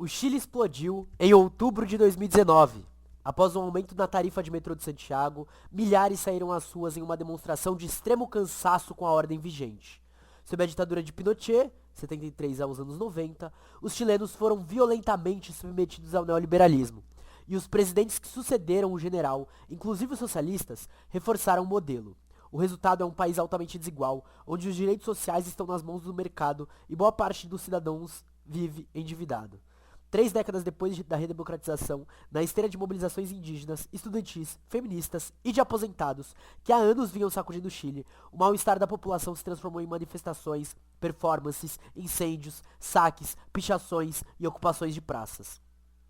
O Chile explodiu em outubro de 2019. Após um aumento na tarifa de metrô de Santiago, milhares saíram às ruas em uma demonstração de extremo cansaço com a ordem vigente. Sob a ditadura de Pinochet, 73 aos anos 90, os chilenos foram violentamente submetidos ao neoliberalismo. E os presidentes que sucederam o general, inclusive os socialistas, reforçaram o modelo. O resultado é um país altamente desigual, onde os direitos sociais estão nas mãos do mercado e boa parte dos cidadãos vive endividado. 3 décadas depois da redemocratização, na esteira de mobilizações indígenas, estudantis, feministas e de aposentados, que há anos vinham sacudindo o Chile, o mal-estar da população se transformou em manifestações, performances, incêndios, saques, pichações e ocupações de praças.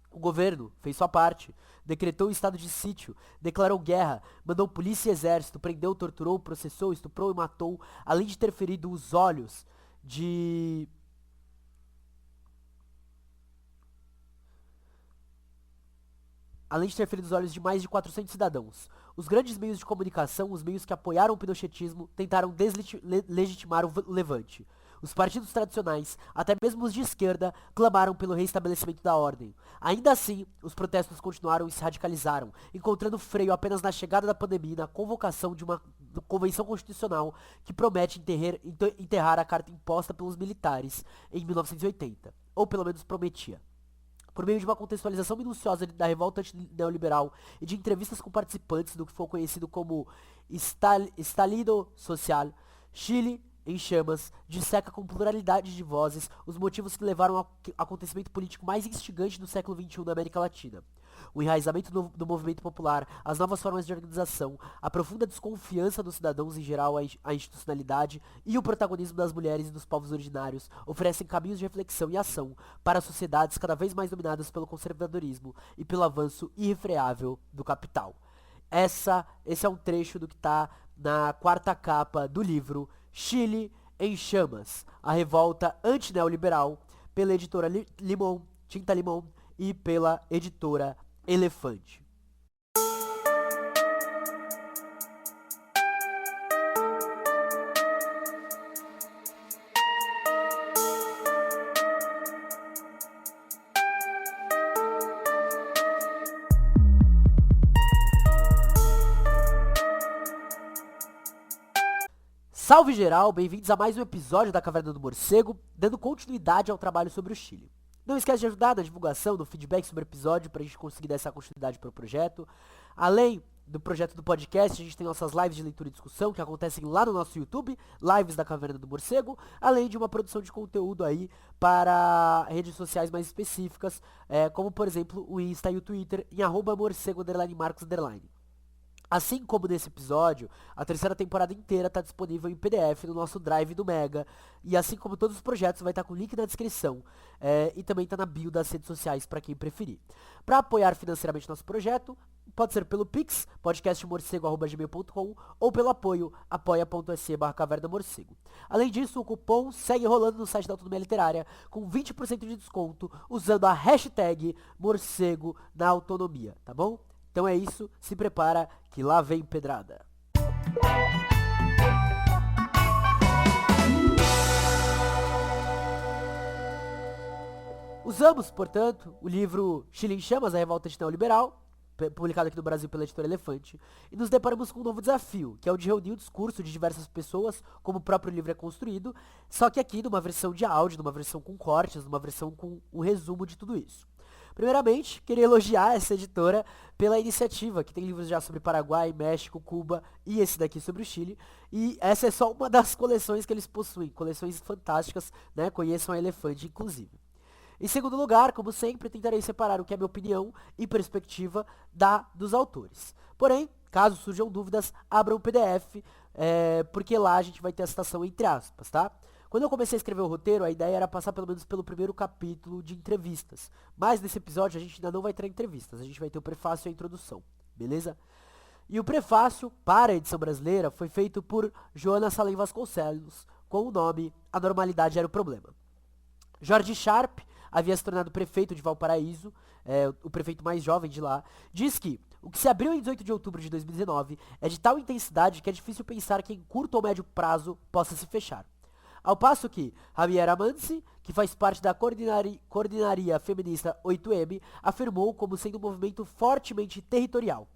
O governo fez sua parte, decretou o estado de sítio, declarou guerra, mandou polícia e exército, prendeu, torturou, processou, estuprou e matou, além de ter ferido os olhos de mais de 400 cidadãos. Os grandes meios de comunicação, os meios que apoiaram o pinochetismo, tentaram deslegitimar o levante. Os partidos tradicionais, até mesmo os de esquerda, clamaram pelo reestabelecimento da ordem. Ainda assim, os protestos continuaram e se radicalizaram, encontrando freio apenas na chegada da pandemia e na convocação de uma convenção constitucional que promete enterrar a carta imposta pelos militares em 1980, ou pelo menos prometia. Por meio de uma contextualização minuciosa da revolta neoliberal e de entrevistas com participantes do que foi conhecido como Estallido Social, Chile, em chamas, disseca com pluralidade de vozes os motivos que levaram ao acontecimento político mais instigante do século XXI na América Latina. O enraizamento do movimento popular, as novas formas de organização, a profunda desconfiança dos cidadãos em geral à institucionalidade e o protagonismo das mulheres e dos povos originários oferecem caminhos de reflexão e ação para sociedades cada vez mais dominadas pelo conservadorismo e pelo avanço irrefreável do capital. Esse é um trecho do que está na quarta capa do livro Chile em Chamas, a revolta antineoliberal, pela editora Tinta Limão e pela editora Elefante. Salve geral, bem-vindos a mais um episódio da Caverna do Morcego, dando continuidade ao trabalho sobre o Chile. Não esquece de ajudar na divulgação, no feedback sobre o episódio, pra gente conseguir dar essa continuidade pro projeto. Além do projeto do podcast, a gente tem nossas lives de leitura e discussão, que acontecem lá no nosso YouTube, lives da Caverna do Morcego, além de uma produção de conteúdo aí para redes sociais mais específicas, como por exemplo o Insta e o Twitter, em @morcego_marcos_. Assim como nesse episódio, a terceira temporada inteira está disponível em PDF no nosso Drive do Mega. E assim como todos os projetos, vai estar com o link na descrição. E também está na bio das redes sociais para quem preferir. Para apoiar financeiramente nosso projeto, pode ser pelo Pix, podcastmorcego@gmail.com, ou pelo apoio, apoia.se/cavernamorcego. Além disso, o cupom segue rolando no site da Autonomia Literária, com 20% de desconto, usando a hashtag morcego na autonomia, tá bom? Então é isso, se prepara que lá vem pedrada. Usamos, portanto, o livro Chile em Chamas, a revolta neoliberal, publicado aqui no Brasil pela editora Elefante, e nos deparamos com um novo desafio, que é o de reunir o discurso de diversas pessoas, como o próprio livro é construído, só que aqui numa versão de áudio, numa versão com cortes, numa versão com um resumo de tudo isso. Primeiramente, queria elogiar essa editora pela iniciativa, que tem livros já sobre Paraguai, México, Cuba e esse daqui sobre o Chile. E essa é só uma das coleções que eles possuem, coleções fantásticas, né? Conheçam a Elefante, inclusive. Em segundo lugar, como sempre, tentarei separar o que é minha opinião e perspectiva dos autores. Porém, caso surjam dúvidas, abram o PDF, porque lá a gente vai ter a citação entre aspas, tá? Quando eu comecei a escrever o roteiro, a ideia era passar pelo menos pelo primeiro capítulo de entrevistas. Mas nesse episódio a gente ainda não vai ter entrevistas, a gente vai ter o prefácio e a introdução, beleza? E o prefácio para a edição brasileira foi feito por Joana Salem Vasconcelos, com o nome A Normalidade Era o Problema. Jorge Sharp havia se tornado prefeito de Valparaíso, o prefeito mais jovem de lá, diz que o que se abriu em 18 de outubro de 2019 é de tal intensidade que é difícil pensar que em curto ou médio prazo possa se fechar. Ao passo que Javier Amanzi, que faz parte da coordenaria feminista 8M, afirmou como sendo um movimento fortemente territorial.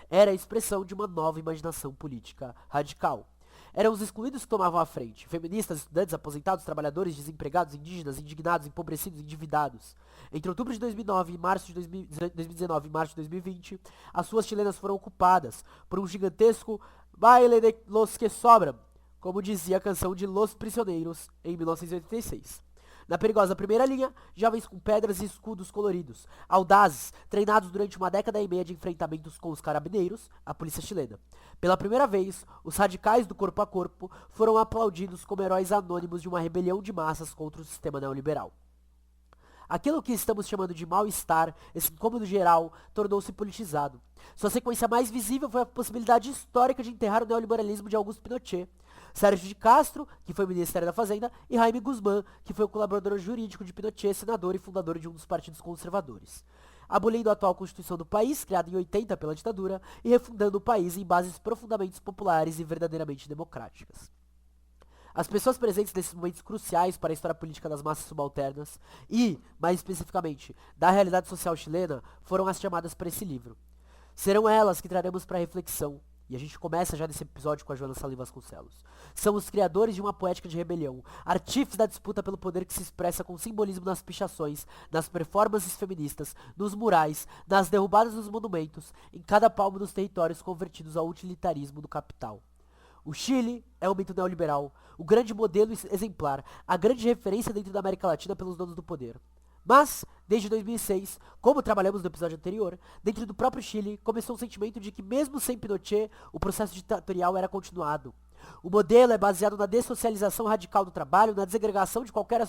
Era a expressão de uma nova imaginação política radical. Eram os excluídos que tomavam a frente, feministas, estudantes, aposentados, trabalhadores, desempregados, indígenas, indignados, empobrecidos, endividados. Entre outubro de 2009 e março de 2019 e março de 2020, as ruas chilenas foram ocupadas por um gigantesco baile de los que sobram, como dizia a canção de Los Prisioneiros em 1986. Na perigosa primeira linha, jovens com pedras e escudos coloridos, audazes, treinados durante uma década e meia de enfrentamentos com os carabineiros, a polícia chilena. Pela primeira vez, os radicais do corpo a corpo foram aplaudidos como heróis anônimos de uma rebelião de massas contra o sistema neoliberal. Aquilo que estamos chamando de mal-estar, esse incômodo geral, tornou-se politizado. Sua sequência mais visível foi a possibilidade histórica de enterrar o neoliberalismo de Augusto Pinochet, Sérgio de Castro, que foi Ministério da Fazenda, e Jaime Guzmán, que foi o colaborador jurídico de Pinochet, senador e fundador de um dos partidos conservadores. Abolindo a atual Constituição do país, criada em 80 pela ditadura, e refundando o país em bases profundamente populares e verdadeiramente democráticas. As pessoas presentes nesses momentos cruciais para a história política das massas subalternas e, mais especificamente, da realidade social chilena, foram as chamadas para esse livro. Serão elas que traremos para reflexão, e a gente começa já nesse episódio com a Joana Salim Vasconcelos. São os criadores de uma poética de rebelião, artífices da disputa pelo poder que se expressa com simbolismo nas pichações, nas performances feministas, nos murais, nas derrubadas dos monumentos, em cada palmo dos territórios convertidos ao utilitarismo do capital. O Chile é um mito neoliberal, o grande modelo exemplar, a grande referência dentro da América Latina pelos donos do poder. Mas, desde 2006, como trabalhamos no episódio anterior, dentro do próprio Chile, começou o sentimento de que mesmo sem Pinochet, o processo ditatorial era continuado. O modelo é baseado na dessocialização radical do trabalho, na desagregação de qualquer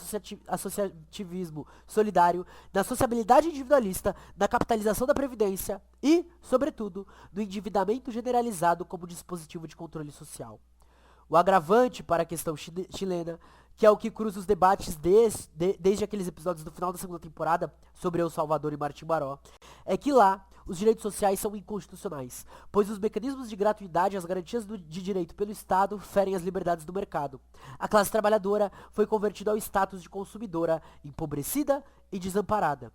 associativismo solidário, na sociabilidade individualista, na capitalização da previdência e, sobretudo, no endividamento generalizado como dispositivo de controle social. O agravante para a questão chilena, que é o que cruza os debates desde aqueles episódios do final da segunda temporada sobre El Salvador e Martim Baró, é que lá os direitos sociais são inconstitucionais, pois os mecanismos de gratuidade e as garantias de direito pelo Estado ferem as liberdades do mercado. A classe trabalhadora foi convertida ao status de consumidora, empobrecida e desamparada.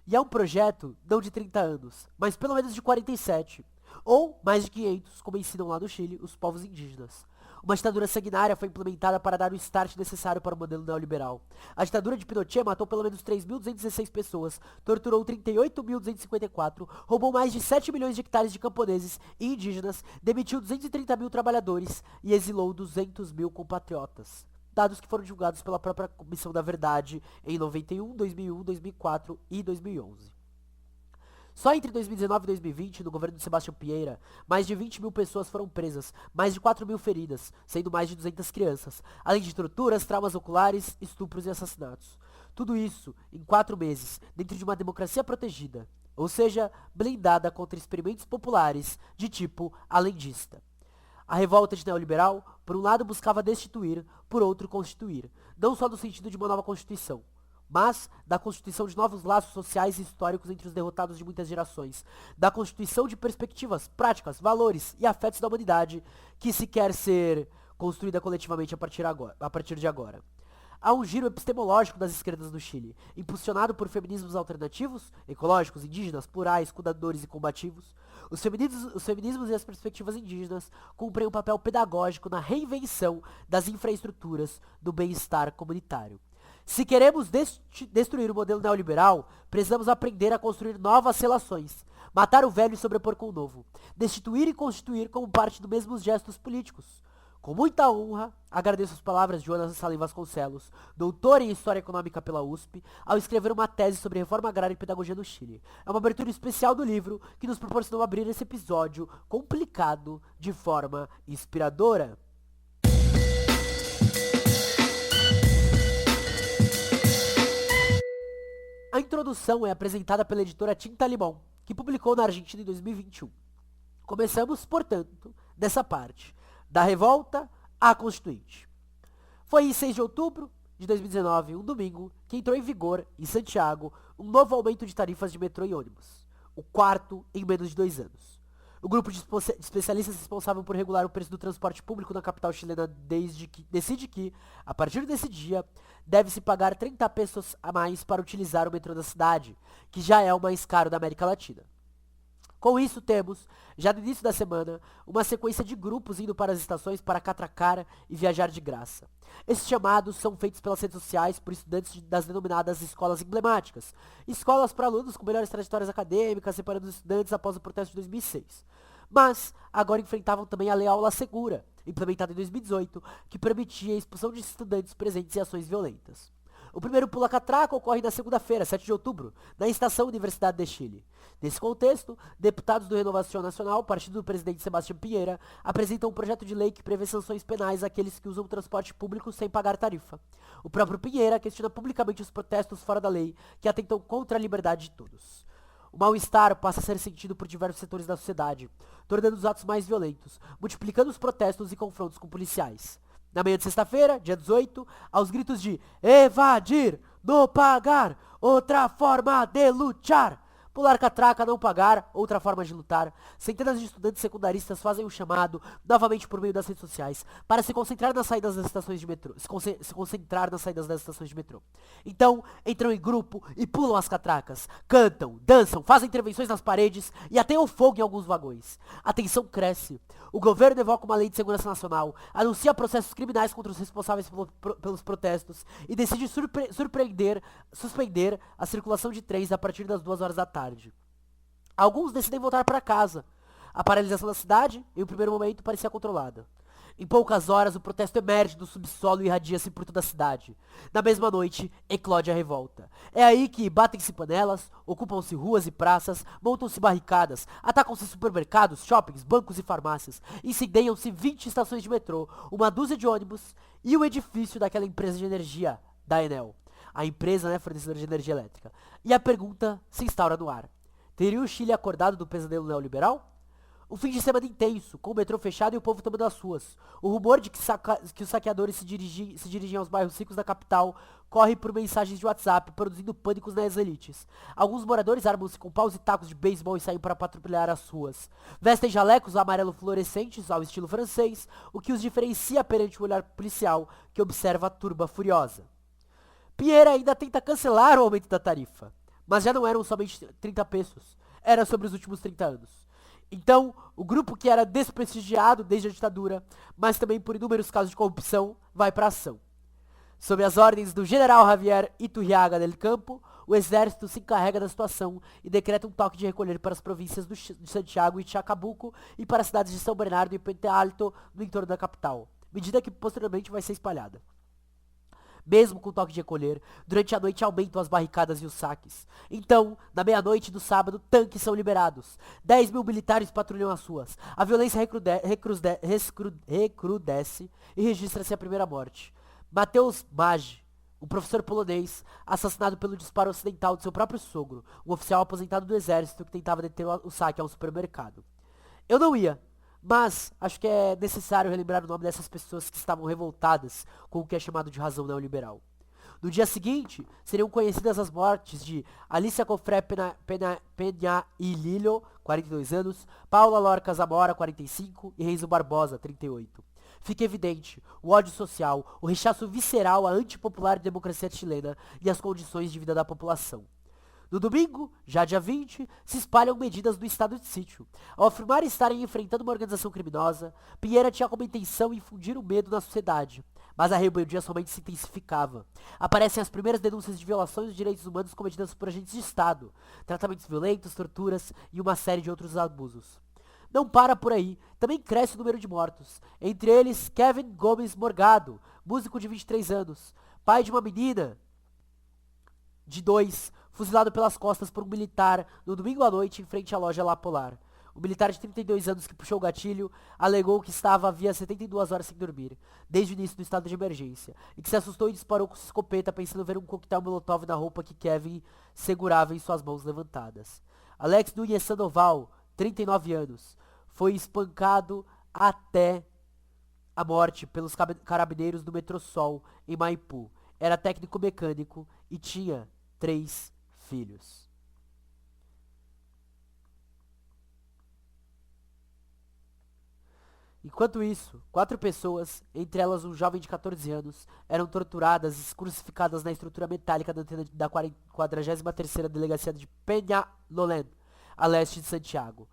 E é um projeto não de 30 anos, mas pelo menos de 47, ou mais de 500, como ensinam lá no Chile os povos indígenas. Uma ditadura sanguinária foi implementada para dar o start necessário para o modelo neoliberal. A ditadura de Pinochet matou pelo menos 3.216 pessoas, torturou 38.254, roubou mais de 7 milhões de hectares de camponeses e indígenas, demitiu 230 mil trabalhadores e exilou 200 mil compatriotas. Dados que foram divulgados pela própria Comissão da Verdade em 91, 2001, 2004 e 2011. Só entre 2019 e 2020, no governo de Sebastião Pinheira, mais de 20 mil pessoas foram presas, mais de 4 mil feridas, sendo mais de 200 crianças, além de torturas, traumas oculares, estupros e assassinatos. Tudo isso em 4 meses, dentro de uma democracia protegida, ou seja, blindada contra experimentos populares de tipo alendista. A revolta de neoliberal, por um lado, buscava destituir, por outro, constituir, não só no sentido de uma nova constituição, mas da constituição de novos laços sociais e históricos entre os derrotados de muitas gerações, da constituição de perspectivas, práticas, valores e afetos da humanidade que se quer ser construída coletivamente a partir de agora. Há um giro epistemológico das esquerdas do Chile, impulsionado por feminismos alternativos, ecológicos, indígenas, plurais, cuidadores e combativos. Os feminismos e as perspectivas indígenas cumprem um papel pedagógico na reinvenção das infraestruturas do bem-estar comunitário. Se queremos destruir o modelo neoliberal, precisamos aprender a construir novas relações, matar o velho e sobrepor com o novo, destituir e constituir como parte dos mesmos gestos políticos. Com muita honra, agradeço as palavras de Joana Salim Vasconcelos, doutora em História Econômica pela USP, ao escrever uma tese sobre reforma agrária e pedagogia no Chile. É uma abertura especial do livro que nos proporcionou abrir esse episódio complicado de forma inspiradora. A introdução é apresentada pela editora Tinta Limão, que publicou na Argentina em 2021. Começamos, portanto, dessa parte, da revolta à Constituinte. Foi em 6 de outubro de 2019, um domingo, que entrou em vigor, em Santiago, um novo aumento de tarifas de metrô e ônibus, o quarto em menos de 2 anos. O grupo de especialistas responsável por regular o preço do transporte público na capital chilena decide que, a partir desse dia, deve-se pagar 30 pesos a mais para utilizar o metrô da cidade, que já é o mais caro da América Latina. Com isso, temos, já no início da semana, uma sequência de grupos indo para as estações para catracar e viajar de graça. Esses chamados são feitos pelas redes sociais por estudantes das denominadas escolas emblemáticas, escolas para alunos com melhores trajetórias acadêmicas, separando os estudantes após o protesto de 2006. Mas, agora enfrentavam também a Lei Aula Segura, implementada em 2018, que permitia a expulsão de estudantes presentes em ações violentas. O primeiro pula-catraca ocorre na segunda-feira, 7 de outubro, na estação Universidade de Chile. Nesse contexto, deputados do Renovação Nacional, partido do presidente Sebastião Pinheira, apresentam um projeto de lei que prevê sanções penais àqueles que usam o transporte público sem pagar tarifa. O próprio Pinheira questiona publicamente os protestos fora da lei, que atentam contra a liberdade de todos. O mal-estar passa a ser sentido por diversos setores da sociedade, tornando os atos mais violentos, multiplicando os protestos e confrontos com policiais. Na manhã de sexta-feira, dia 18, aos gritos de evadir, não pagar, outra forma de lutar, pular catraca, não pagar, outra forma de lutar, centenas de estudantes secundaristas fazem um chamado, novamente por meio das redes sociais, para se concentrar nas saídas das estações de metrô. Se concentrar nas saídas das estações de metrô. Então, entram em grupo e pulam as catracas, cantam, dançam, fazem intervenções nas paredes e até o fogo em alguns vagões. A tensão cresce. O governo evoca uma lei de segurança nacional, anuncia processos criminais contra os responsáveis pelos protestos e decide suspender a circulação de trens a partir das 2 horas da tarde. Alguns decidem voltar para casa. A paralisação da cidade, em um primeiro momento, parecia controlada. Em poucas horas, o protesto emerge do subsolo e irradia-se por toda a cidade. Na mesma noite, eclode a revolta. É aí que batem-se panelas, ocupam-se ruas e praças, montam-se barricadas, atacam-se supermercados, shoppings, bancos e farmácias, incendeiam-se 20 estações de metrô, uma dúzia de ônibus e o edifício daquela empresa de energia, da Enel. A empresa, fornecedora de energia elétrica. E a pergunta se instaura no ar. Teria o Chile acordado do pesadelo neoliberal? Um fim de semana intenso, com o metrô fechado e o povo tomando as ruas. O rumor de que os saqueadores se dirigem aos bairros ricos da capital corre por mensagens de WhatsApp, produzindo pânicos nas elites. Alguns moradores armam-se com paus e tacos de beisebol e saem para patrulhar as ruas. Vestem jalecos amarelo fluorescentes ao estilo francês, o que os diferencia perante o olhar policial que observa a turba furiosa. Pinheira ainda tenta cancelar o aumento da tarifa, mas já não eram somente 30 pesos, era sobre os últimos 30 anos. Então, o grupo que era desprestigiado desde a ditadura, mas também por inúmeros casos de corrupção, vai para a ação. Sob as ordens do general Javier Iturriaga del Campo, o exército se encarrega da situação e decreta um toque de recolher para as províncias de Santiago e Chacabuco e para as cidades de São Bernardo e Puente Alto, no entorno da capital, medida que posteriormente vai ser espalhada. Mesmo com o toque de recolher, durante a noite aumentam as barricadas e os saques. Então, na meia-noite do sábado, tanques são liberados. 10 mil militares patrulham as ruas. A violência recrudesce e registra-se a primeira morte. Mateusz Maggi, um professor polonês, assassinado pelo disparo ocidental de seu próprio sogro, um oficial aposentado do exército que tentava deter o saque a um supermercado. Eu não ia. Mas acho que é necessário relembrar o nome dessas pessoas que estavam revoltadas com o que é chamado de razão neoliberal. No dia seguinte, seriam conhecidas as mortes de Alicia Cofré Penha y Lillo, 42 anos, Paula Lorca Zamora, 45 e Renzo Barbosa, 38. Fica evidente o ódio social, o rechaço visceral à antipopular democracia chilena e as condições de vida da população. No domingo, já dia 20, se espalham medidas do estado de sítio. Ao afirmar estarem enfrentando uma organização criminosa, Pinheira tinha como intenção infundir o medo na sociedade. Mas a rebeldia somente se intensificava. Aparecem as primeiras denúncias de violações dos direitos humanos cometidas por agentes de Estado, tratamentos violentos, torturas e uma série de outros abusos. Não para por aí, também cresce o número de mortos. Entre eles, Kevin Gomes Morgado, músico de 23 anos, pai de uma menina de 2, fuzilado pelas costas por um militar no domingo à noite em frente à loja La Polar. O militar de 32 anos que puxou o gatilho alegou que estava havia 72 horas sem dormir, desde o início do estado de emergência, e que se assustou e disparou com sua escopeta pensando ver um coquetel molotov na roupa que Kevin segurava em suas mãos levantadas. Alex Núñez Sandoval, 39 anos, foi espancado até a morte pelos carabineiros do Metrosol em Maipú. Era técnico mecânico e tinha 3 filhos. Enquanto isso, 4 pessoas, entre elas um jovem de 14 anos, eram torturadas e crucificadas na estrutura metálica da antena da 43ª Delegacia de Peñalolén, a leste de Santiago.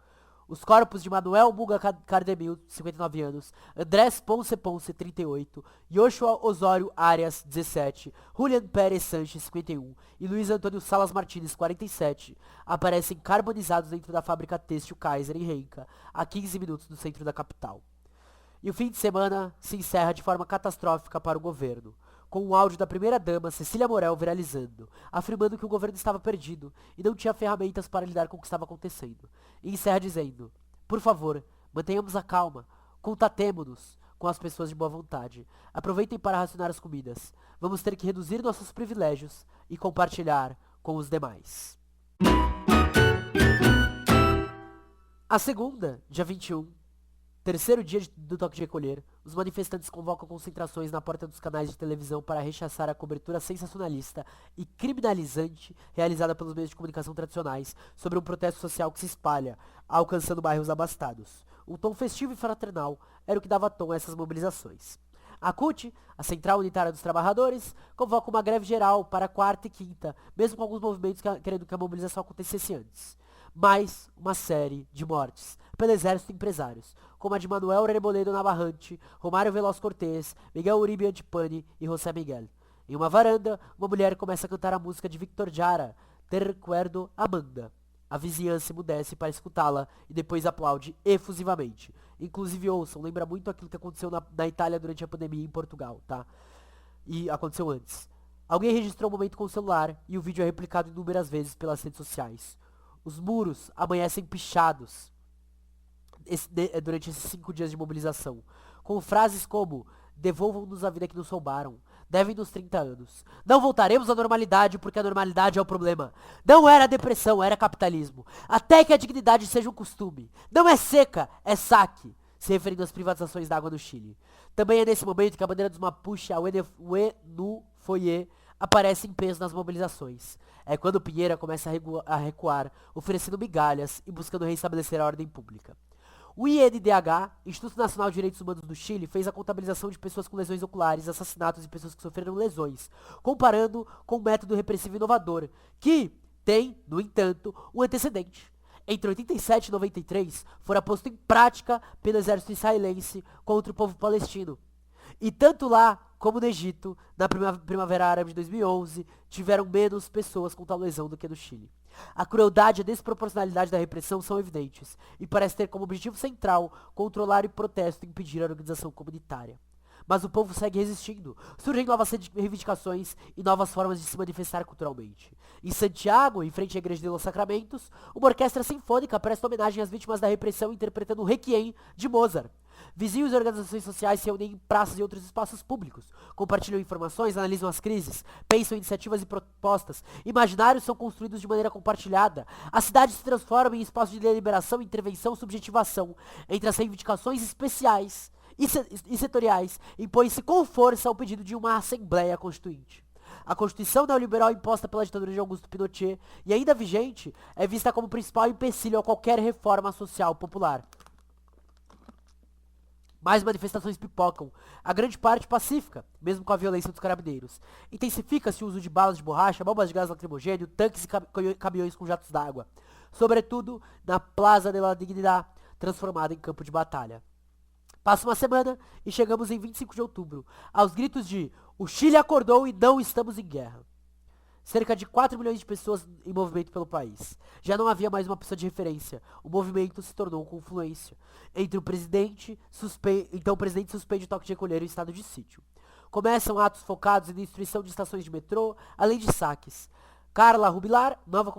Os corpos de Manuel Muga Cardemil, 59 anos, Andrés Ponce Ponce, 38, Joshua Osório Arias, 17, Julian Pérez Sanches, 51 e Luiz Antônio Salas Martínez, 47, aparecem carbonizados dentro da fábrica têxtil Kaiser em Renca, a 15 minutos do centro da capital. E o fim de semana se encerra de forma catastrófica para o governo, com um áudio da primeira-dama Cecília Morel viralizando, afirmando que o governo estava perdido e não tinha ferramentas para lidar com o que estava acontecendo. E encerra dizendo: por favor, mantenhamos a calma, contatemo-nos com as pessoas de boa vontade, aproveitem para racionar as comidas, vamos ter que reduzir nossos privilégios e compartilhar com os demais. A segunda, dia 21, terceiro dia do toque de recolher, os manifestantes convocam concentrações na porta dos canais de televisão para rechaçar a cobertura sensacionalista e criminalizante realizada pelos meios de comunicação tradicionais sobre um protesto social que se espalha, alcançando bairros abastados. Um tom festivo e fraternal era o que dava tom a essas mobilizações. A CUT, a Central Unitária dos Trabalhadores, convoca uma greve geral para quarta e quinta, mesmo com alguns movimentos querendo que a mobilização acontecesse antes. Mais uma série de mortes pelo exército e empresários, como a de Manuel Reboledo Navarrete, Romário Veloz Cortez, Miguel Uribe Antipani e José Miguel. Em uma varanda, uma mulher começa a cantar a música de Victor Jara, Te Recuerdo Amanda. A vizinhança emudece para escutá-la e depois aplaude efusivamente. Inclusive, ouçam, lembra muito aquilo que aconteceu na Itália durante a pandemia e em Portugal, tá? E aconteceu antes. Alguém registrou o momento com o celular e o vídeo é replicado inúmeras vezes pelas redes sociais. Os muros amanhecem pichados durante esses 5 dias de mobilização, com frases como: devolvam-nos a vida que nos roubaram, devem-nos 30 anos, não voltaremos à normalidade porque a normalidade é o problema, não era depressão, era capitalismo, até que a dignidade seja um costume, não é seca, é saque, se referindo às privatizações da água no Chile. Também é nesse momento que a bandeira dos Mapuche, a Uenufoye, aparece em peso nas mobilizações. É quando Pinheira começa a recuar, oferecendo migalhas e buscando reestabelecer a ordem pública. O INDH, Instituto Nacional de Direitos Humanos do Chile, fez a contabilização de pessoas com lesões oculares, assassinatos e pessoas que sofreram lesões, comparando com um método repressivo inovador, que tem, no entanto, um antecedente. Entre 87 e 93, fora posto em prática pelo exército israelense contra o povo palestino. E tanto lá como no Egito, na Primavera Árabe de 2011, tiveram menos pessoas com tal lesão do que no Chile. A crueldade e a desproporcionalidade da repressão são evidentes, e parece ter como objetivo central controlar o protesto e impedir a organização comunitária. Mas o povo segue resistindo, surgem novas reivindicações e novas formas de se manifestar culturalmente. Em Santiago, em frente à Igreja de los Sacramentos, uma orquestra sinfônica presta homenagem às vítimas da repressão interpretando o Requiem de Mozart. Vizinhos e organizações sociais se reúnem em praças e outros espaços públicos, compartilham informações, analisam as crises, pensam em iniciativas e propostas, imaginários são construídos de maneira compartilhada, a cidade se transforma em espaço de deliberação, intervenção e subjetivação. Entre as reivindicações especiais e setoriais, impõe-se com força ao pedido de uma Assembleia Constituinte. A Constituição neoliberal imposta pela ditadura de Augusto Pinochet e ainda vigente é vista como principal empecilho a qualquer reforma social popular. Mais manifestações pipocam, a grande parte pacífica, mesmo com a violência dos carabineiros. Intensifica-se o uso de balas de borracha, bombas de gás lacrimogêneo, tanques e caminhões com jatos d'água. Sobretudo na Plaza de la Dignidad, transformada em campo de batalha. Passa uma semana e chegamos em 25 de outubro, aos gritos de "O Chile acordou e não estamos em guerra". Cerca de 4 milhões de pessoas em movimento pelo país. Já não havia mais uma pessoa de referência. O movimento se tornou com influência. Então o presidente suspende o toque de recolher e o estado de sítio. Começam atos focados em destruição de estações de metrô, além de saques. Carla Rubilar, nova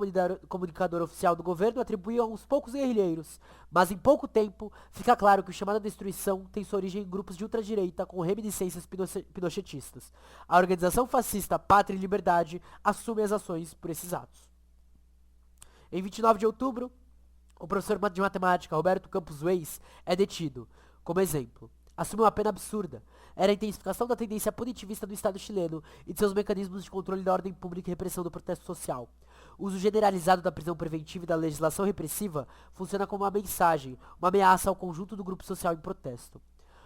comunicadora oficial do governo, atribuiu a uns poucos guerrilheiros, mas em pouco tempo fica claro que o chamado destruição tem sua origem em grupos de ultradireita com reminiscências pinochetistas. A organização fascista Pátria e Liberdade assume as ações por esses atos. Em 29 de outubro, o professor de matemática Roberto Campos Weiss é detido. Como exemplo, assume uma pena absurda. Era a intensificação da tendência punitivista do Estado chileno e de seus mecanismos de controle da ordem pública e repressão do protesto social. O uso generalizado da prisão preventiva e da legislação repressiva funciona como uma mensagem, uma ameaça ao conjunto do grupo social em protesto.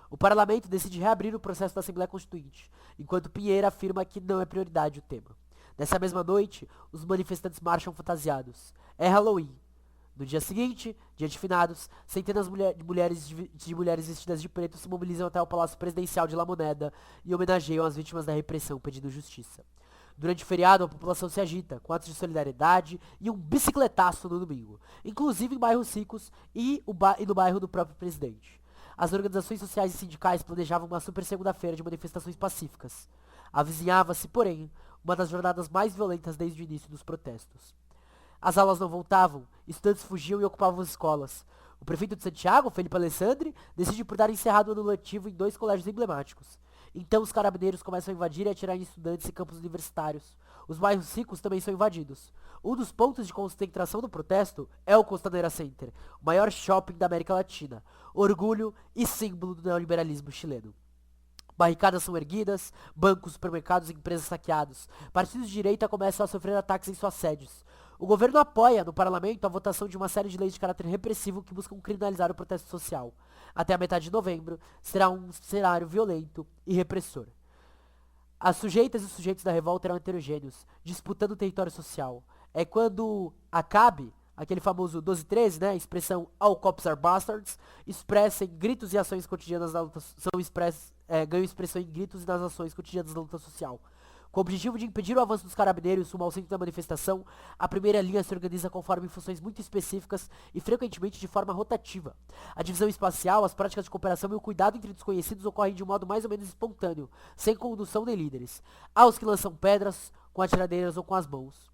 O parlamento decide reabrir o processo da Assembleia Constituinte, enquanto Pinheiro afirma que não é prioridade o tema. Nessa mesma noite, os manifestantes marcham fantasiados. É Halloween. No dia seguinte, dia de finados, centenas de mulheres vestidas de preto se mobilizam até o Palácio Presidencial de La Moneda e homenageiam as vítimas da repressão pedindo justiça. Durante o feriado, a população se agita, com atos de solidariedade e um bicicletaço no domingo, inclusive em bairros ricos e no bairro do próprio presidente. As organizações sociais e sindicais planejavam uma super segunda-feira de manifestações pacíficas. Avizinhava-se, porém, uma das jornadas mais violentas desde o início dos protestos. As aulas não voltavam, estudantes fugiam e ocupavam as escolas. O prefeito de Santiago, Felipe Alessandri, decide por dar encerrado o ano letivo em 2 colégios emblemáticos. Então os carabineiros começam a invadir e atirar em estudantes e campos universitários. Os bairros ricos também são invadidos. Um dos pontos de concentração do protesto é o Costanera Center, o maior shopping da América Latina, orgulho e símbolo do neoliberalismo chileno. Barricadas são erguidas, bancos, supermercados e empresas saqueados. Partidos de direita começam a sofrer ataques em suas sedes. O governo apoia no parlamento a votação de uma série de leis de caráter repressivo que buscam criminalizar o protesto social. Até a metade de novembro, será um cenário violento e repressor. As sujeitas e os sujeitos da revolta eram heterogêneos, disputando o território social. É quando Acabe, aquele famoso 1213, né, a expressão All Cops are Bastards, expressa em gritos e ações cotidianas da luta, ganham expressão em gritos e nas ações cotidianas da luta social. Com o objetivo de impedir o avanço dos carabineiros rumo ao centro da manifestação, a primeira linha se organiza conforme funções muito específicas e frequentemente de forma rotativa. A divisão espacial, as práticas de cooperação e o cuidado entre desconhecidos ocorrem de um modo mais ou menos espontâneo, sem condução nem líderes. Há os que lançam pedras, com atiradeiras ou com as mãos.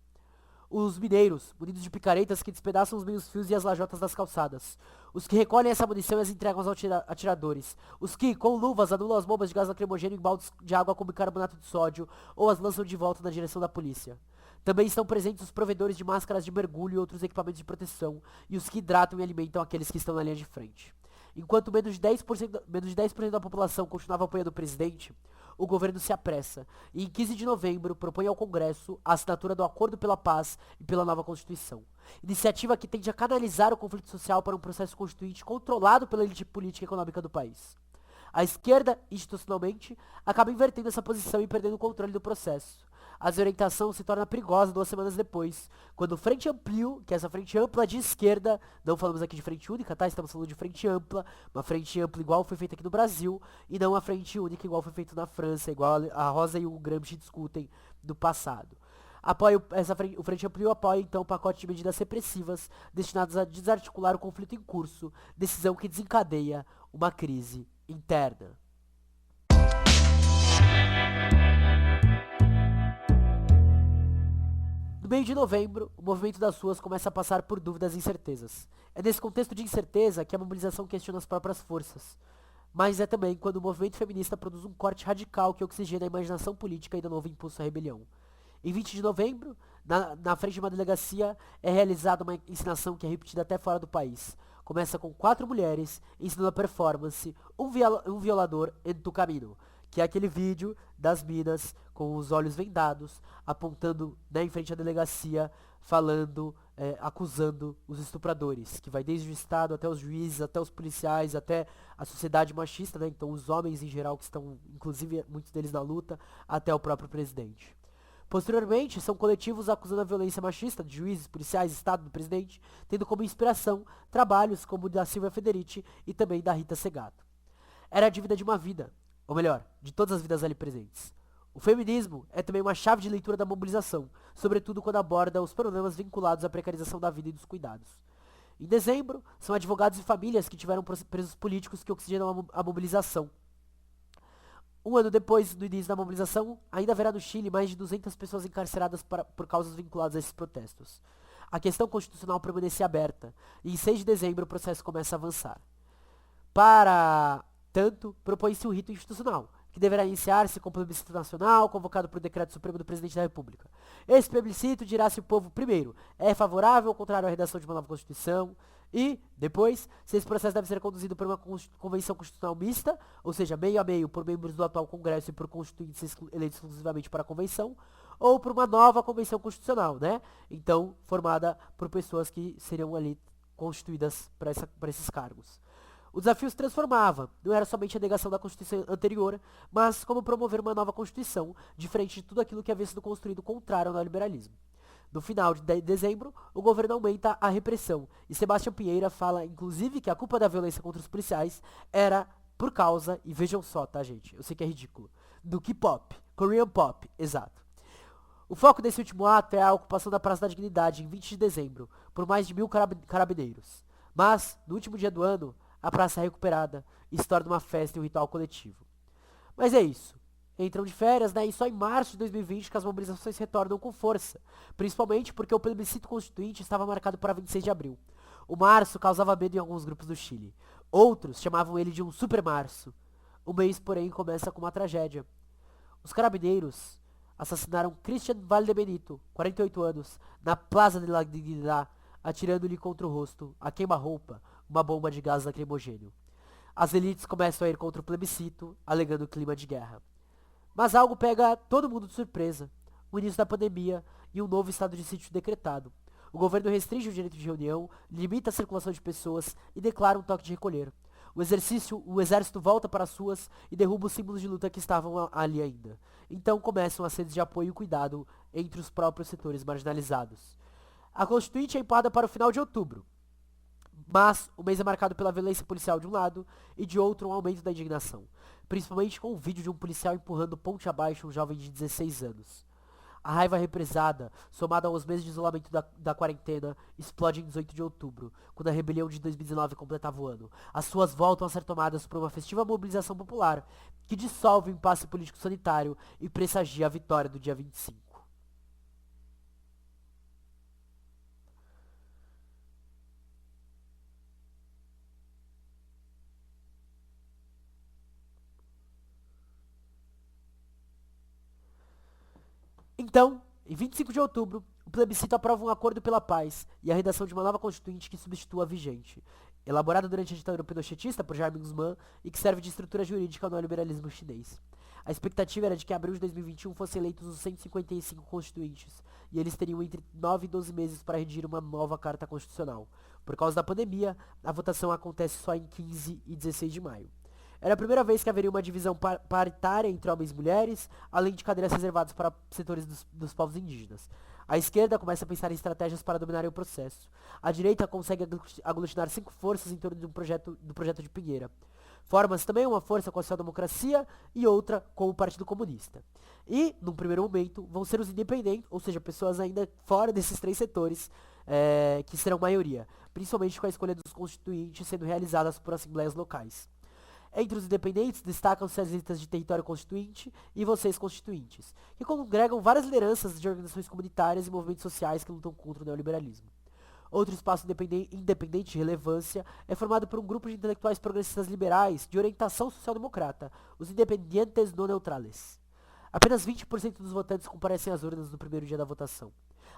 Os mineiros, munidos de picaretas que despedaçam os meios-fios e as lajotas das calçadas. Os que recolhem essa munição e as entregam aos atiradores. Os que, com luvas, anulam as bombas de gás lacrimogêneo em baldes de água com bicarbonato de sódio ou as lançam de volta na direção da polícia. Também estão presentes os provedores de máscaras de mergulho e outros equipamentos de proteção e os que hidratam e alimentam aqueles que estão na linha de frente. Enquanto menos de 10% da população continuava apoiando o presidente, o governo se apressa e em 15 de novembro propõe ao Congresso a assinatura do Acordo pela Paz e pela nova Constituição. Iniciativa que tende a canalizar o conflito social para um processo constituinte controlado pela elite política e econômica do país. A esquerda, institucionalmente, acaba invertendo essa posição e perdendo o controle do processo. A desorientação se torna perigosa 2 semanas depois, quando o Frente Amplio, que é essa frente ampla de esquerda, não falamos aqui de frente única, tá? Estamos falando de frente ampla, uma frente ampla igual foi feita aqui no Brasil, e não uma frente única igual foi feita na França, igual a Rosa e o Gramsci discutem do passado. O Frente Amplio apoia então o pacote de medidas repressivas destinadas a desarticular o conflito em curso, decisão que desencadeia uma crise interna. No meio de novembro, o movimento das ruas começa a passar por dúvidas e incertezas. É nesse contexto de incerteza que a mobilização questiona as próprias forças. Mas é também quando o movimento feminista produz um corte radical que oxigena a imaginação política e dá novo impulso à rebelião. Em 20 de novembro, na frente de uma delegacia, é realizada uma encenação que é repetida até fora do país. Começa com 4 mulheres ensinando a performance Um Violador en tu Camino, que é aquele vídeo das minas com os olhos vendados, apontando, né, em frente à delegacia, falando, acusando os estupradores, que vai desde o Estado até os juízes, até os policiais, até a sociedade machista, né, então os homens em geral que estão, inclusive muitos deles na luta, até o próprio presidente. Posteriormente, são coletivos acusando a violência machista de juízes, policiais, Estado, do presidente, tendo como inspiração trabalhos como o da Silvia Federici e também da Rita Segato. Era a dívida de uma vida, ou melhor, de todas as vidas ali presentes. O feminismo é também uma chave de leitura da mobilização, sobretudo quando aborda os problemas vinculados à precarização da vida e dos cuidados. Em dezembro, são advogados e famílias que tiveram presos políticos que oxigenam a mobilização. Um ano depois do início da mobilização, ainda haverá no Chile mais de 200 pessoas encarceradas por causas vinculadas a esses protestos. A questão constitucional permanecia aberta, e em 6 de dezembro o processo começa a avançar. Para tanto, propõe-se o rito institucional, que deverá iniciar-se com plebiscito nacional, convocado por decreto supremo do presidente da República. Esse plebiscito dirá se o povo, primeiro, é favorável ou contrário à redação de uma nova Constituição, e, depois, se esse processo deve ser conduzido por uma convenção constitucional mista, ou seja, meio a meio por membros do atual Congresso e por constituintes eleitos exclusivamente para a convenção, ou por uma nova convenção constitucional, né? Então, formada por pessoas que seriam ali constituídas para esses cargos. O desafio se transformava, não era somente a negação da Constituição anterior, mas como promover uma nova Constituição, diferente de tudo aquilo que havia sido construído contrário ao neoliberalismo. No final de dezembro, o governo aumenta a repressão, e Sebastião Pinheira fala, inclusive, que a culpa da violência contra os policiais era por causa, e vejam só, tá, gente, eu sei que é ridículo, do K-pop, Korean Pop, exato. O foco desse último ato é a ocupação da Praça da Dignidade, em 20 de dezembro, por mais de 1.000 carabineiros. Mas, no último dia do ano, a praça é recuperada e se torna uma festa e um ritual coletivo. Mas é isso. Entram de férias, né? E só em março de 2020 que as mobilizações retornam com força. Principalmente porque o plebiscito constituinte estava marcado para 26 de abril. O março causava medo em alguns grupos do Chile. Outros chamavam ele de um super março. O mês, porém, começa com uma tragédia. Os carabineiros assassinaram Christian Valdebenito, 48 anos, na Plaza de la Dignidad, atirando-lhe contra o rosto, a queima-roupa, uma bomba de gás lacrimogêneo. As elites começam a ir contra o plebiscito, alegando clima de guerra. Mas algo pega todo mundo de surpresa. O início da pandemia e um novo estado de sítio decretado. O governo restringe o direito de reunião, limita a circulação de pessoas e declara um toque de recolher. O exército volta para as ruas e derruba os símbolos de luta que estavam ali ainda. Então começam as redes de apoio e cuidado entre os próprios setores marginalizados. A Constituinte é empada para o final de outubro, mas o mês é marcado pela violência policial de um lado e de outro um aumento da indignação, principalmente com o vídeo de um policial empurrando ponte abaixo um jovem de 16 anos. A raiva represada, somada aos meses de isolamento da quarentena, explode em 18 de outubro, quando a rebelião de 2019 completava o ano. As ruas voltam a ser tomadas por uma festiva mobilização popular, que dissolve o impasse político sanitário e pressagia a vitória do dia 25. Então, em 25 de outubro, o plebiscito aprova um acordo pela paz e a redação de uma nova constituinte que substitua a vigente, elaborada durante a ditadura pinochetista por Jaime Guzmán e que serve de estrutura jurídica ao neoliberalismo chinês. A expectativa era de que em abril de 2021 fossem eleitos os 155 constituintes, e eles teriam entre 9 e 12 meses para redigir uma nova carta constitucional. Por causa da pandemia, a votação acontece só em 15 e 16 de maio. Era a primeira vez que haveria uma divisão paritária entre homens e mulheres, além de cadeiras reservadas para setores dos povos indígenas. A esquerda começa a pensar em estratégias para dominar o processo. A direita consegue aglutinar 5 forças em torno do projeto de Pinheira. Forma-se também uma força com a social-democracia e outra com o Partido Comunista. E, num primeiro momento, vão ser os independentes, ou seja, pessoas ainda fora desses 3 setores, que serão maioria, principalmente com a escolha dos constituintes sendo realizadas por assembleias locais. Entre os independentes, destacam-se as listas de território constituinte e vocês constituintes, que congregam várias lideranças de organizações comunitárias e movimentos sociais que lutam contra o neoliberalismo. Outro espaço independente de relevância é formado por um grupo de intelectuais progressistas liberais de orientação social-democrata, os independientes não neutrales. Apenas 20% dos votantes comparecem às urnas no primeiro dia da votação.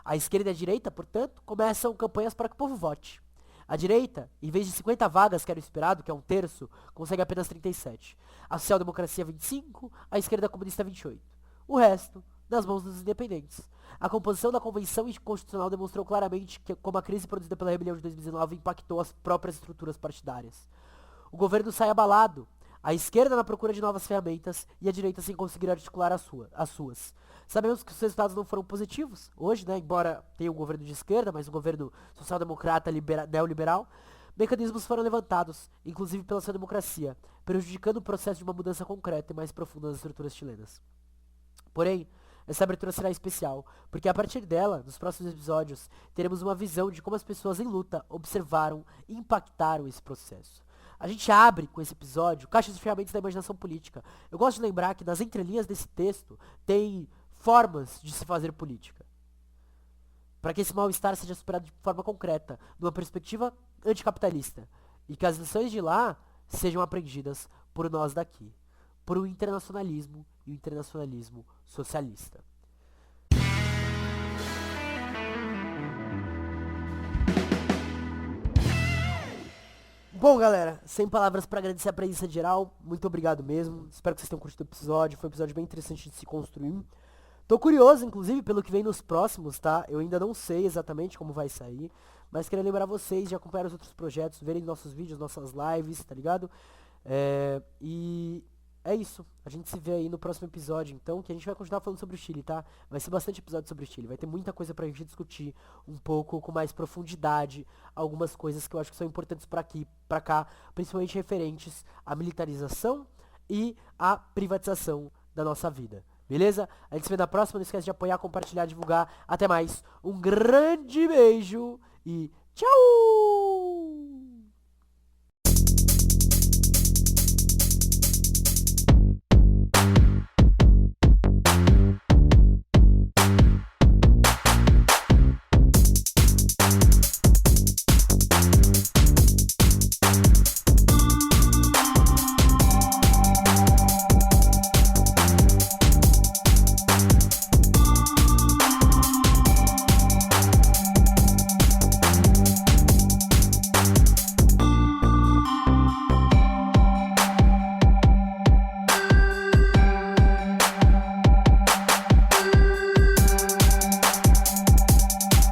A esquerda e a direita, portanto, começam campanhas para que o povo vote. A direita, em vez de 50 vagas que era o esperado, que é um terço, consegue apenas 37. A social-democracia 25, a esquerda comunista 28. O resto, nas mãos dos independentes. A composição da Convenção Constitucional demonstrou claramente como a crise produzida pela rebelião de 2019 impactou as próprias estruturas partidárias. O governo sai abalado, a esquerda na procura de novas ferramentas e a direita sem conseguir articular as suas. Sabemos que os resultados não foram positivos hoje, né, embora tenha um governo de esquerda, mas um governo social-democrata neoliberal. Mecanismos foram levantados, inclusive pela sua democracia, prejudicando o processo de uma mudança concreta e mais profunda das estruturas chilenas. Porém, essa abertura será especial, porque a partir dela, nos próximos episódios, teremos uma visão de como as pessoas em luta observaram e impactaram esse processo. A gente abre com esse episódio caixas de ferramentas da imaginação política. Eu gosto de lembrar que nas entrelinhas desse texto tem formas de se fazer política, para que esse mal-estar seja superado de forma concreta, numa perspectiva anticapitalista, e que as lições de lá sejam aprendidas por nós daqui, por um internacionalismo e o internacionalismo socialista. Bom, galera, sem palavras para agradecer a presença geral, muito obrigado mesmo. Espero que vocês tenham curtido o episódio, foi um episódio bem interessante de se construir. Tô curioso, inclusive, pelo que vem nos próximos, tá? Eu ainda não sei exatamente como vai sair, mas queria lembrar vocês de acompanhar os outros projetos, verem nossos vídeos, nossas lives, tá ligado? E é isso. A gente se vê aí no próximo episódio, então, que a gente vai continuar falando sobre o Chile, tá? Vai ser bastante episódio sobre o Chile, vai ter muita coisa pra gente discutir um pouco com mais profundidade, algumas coisas que eu acho que são importantes pra aqui, pra cá, principalmente referentes à militarização e à privatização da nossa vida. Beleza? A gente se vê na próxima, não esquece de apoiar, compartilhar, divulgar. Até mais. Um grande beijo e tchau!